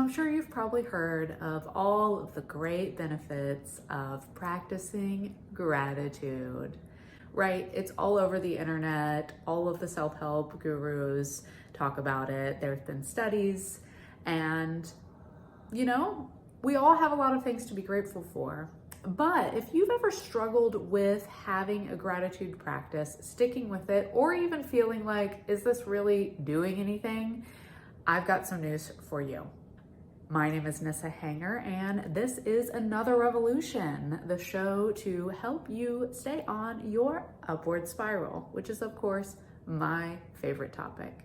I'm sure you've probably heard of all of the great benefits of practicing gratitude, right? It's all over the internet. All of the self-help gurus talk about it. There's been studies, and we all have a lot of things to be grateful for. But if you've ever struggled with having a gratitude practice, sticking with it, or even feeling like, is this really doing anything? I've got some news for you. My name is Nissa Hanger, and this is Another Revolution, the show to help you stay on your upward spiral, which is, of course, my favorite topic.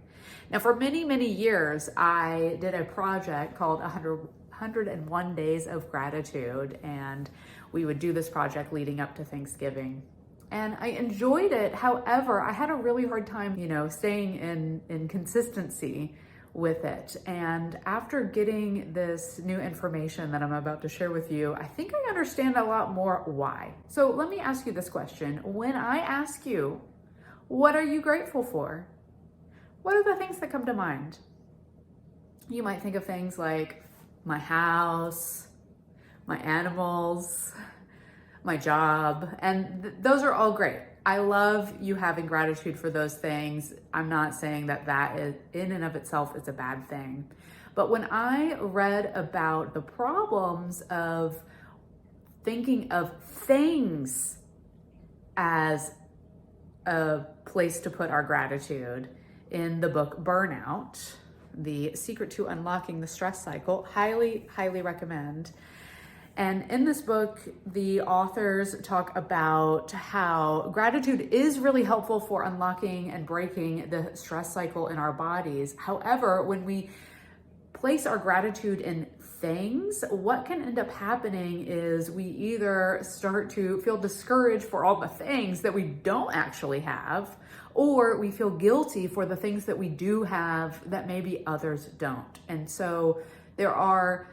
Now, for many, many years, I did a project called 101 Days of Gratitude, and we would do this project leading up to Thanksgiving. And I enjoyed it. However, I had a really hard time, staying in consistency with it. And after getting this new information that I'm about to share with you, I think I understand a lot more why. So let me ask you this question. When I ask you, what are you grateful for? What are the things that come to mind? You might think of things like my house, my animals, my job, and those are all great. I love you having gratitude for those things. I'm not saying that is, in and of itself, is a bad thing. But when I read about the problems of thinking of things as a place to put our gratitude in the book Burnout, The Secret to Unlocking the Stress Cycle, highly, highly recommend. And in this book, the authors talk about how gratitude is really helpful for unlocking and breaking the stress cycle in our bodies. However, when we place our gratitude in things, what can end up happening is we either start to feel discouraged for all the things that we don't actually have, or we feel guilty for the things that we do have that maybe others don't. And so there are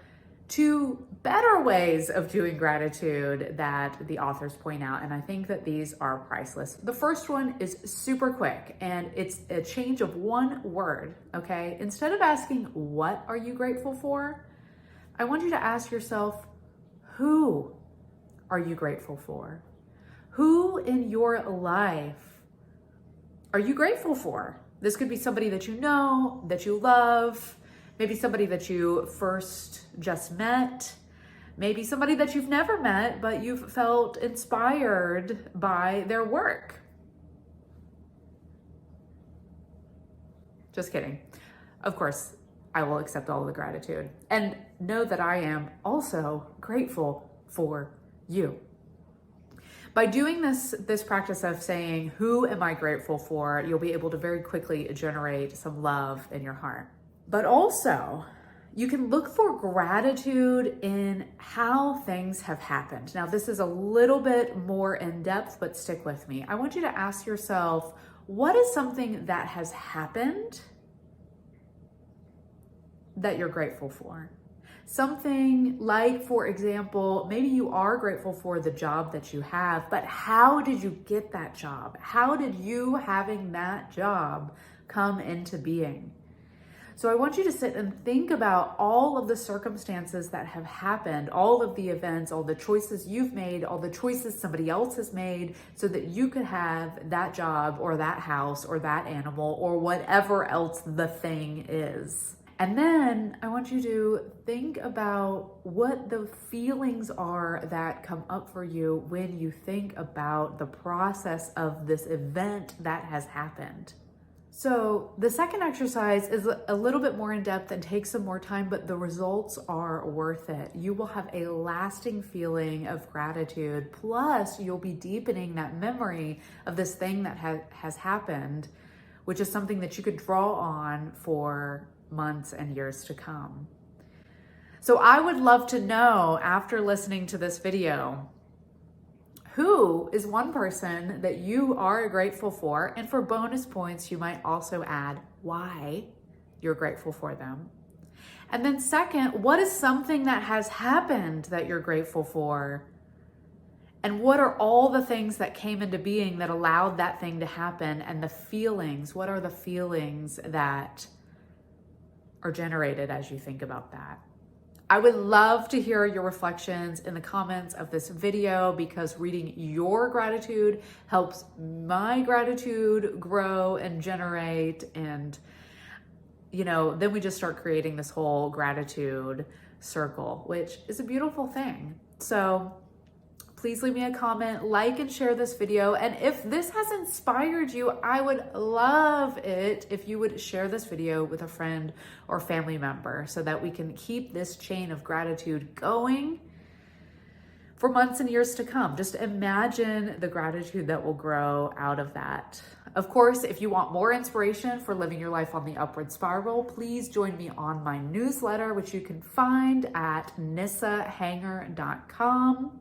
two better ways of doing gratitude that the authors point out, and I think that these are priceless. The first one is super quick, and it's a change of one word, okay? Instead of asking, what are you grateful for? I want you to ask yourself, who are you grateful for? Who in your life are you grateful for? This could be somebody that you know, that you love, maybe somebody that you first just met, maybe somebody that you've never met, but you've felt inspired by their work. Just kidding. Of course, I will accept all of the gratitude. And know that I am also grateful for you. By doing this practice of saying, who am I grateful for, you'll be able to very quickly generate some love in your heart. But also, you can look for gratitude in how things have happened. Now, this is a little bit more in depth, but stick with me. I want you to ask yourself, what is something that has happened that you're grateful for? Something like, for example, maybe you are grateful for the job that you have, but how did you get that job? How did you having that job come into being? So I want you to sit and think about all of the circumstances that have happened, all of the events, all the choices you've made, all the choices somebody else has made so that you could have that job or that house or that animal or whatever else the thing is. And then I want you to think about what the feelings are that come up for you when you think about the process of this event that has happened. So the second exercise is a little bit more in depth and takes some more time, but the results are worth it. You will have a lasting feeling of gratitude. Plus, you'll be deepening that memory of this thing that has happened, which is something that you could draw on for months and years to come. So I would love to know, after listening to this video, who is one person that you are grateful for? And for bonus points, you might also add why you're grateful for them. And then second, what is something that has happened that you're grateful for? And what are all the things that came into being that allowed that thing to happen? And the feelings, what are the feelings that are generated as you think about that? I would love to hear your reflections in the comments of this video, because reading your gratitude helps my gratitude grow and generate. And, you know, then we just start creating this whole gratitude circle, which is a beautiful thing. So please leave me a comment, like and share this video. And if this has inspired you, I would love it if you would share this video with a friend or family member, so that we can keep this chain of gratitude going for months and years to come. Just imagine the gratitude that will grow out of that. Of course, if you want more inspiration for living your life on the upward spiral, please join me on my newsletter, which you can find at nissahanger.com.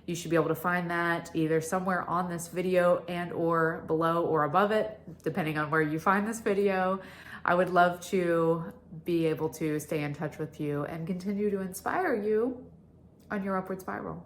You should be able to find that either somewhere on this video and or below or above it, depending on where you find this video. I would love to be able to stay in touch with you and continue to inspire you on your upward spiral.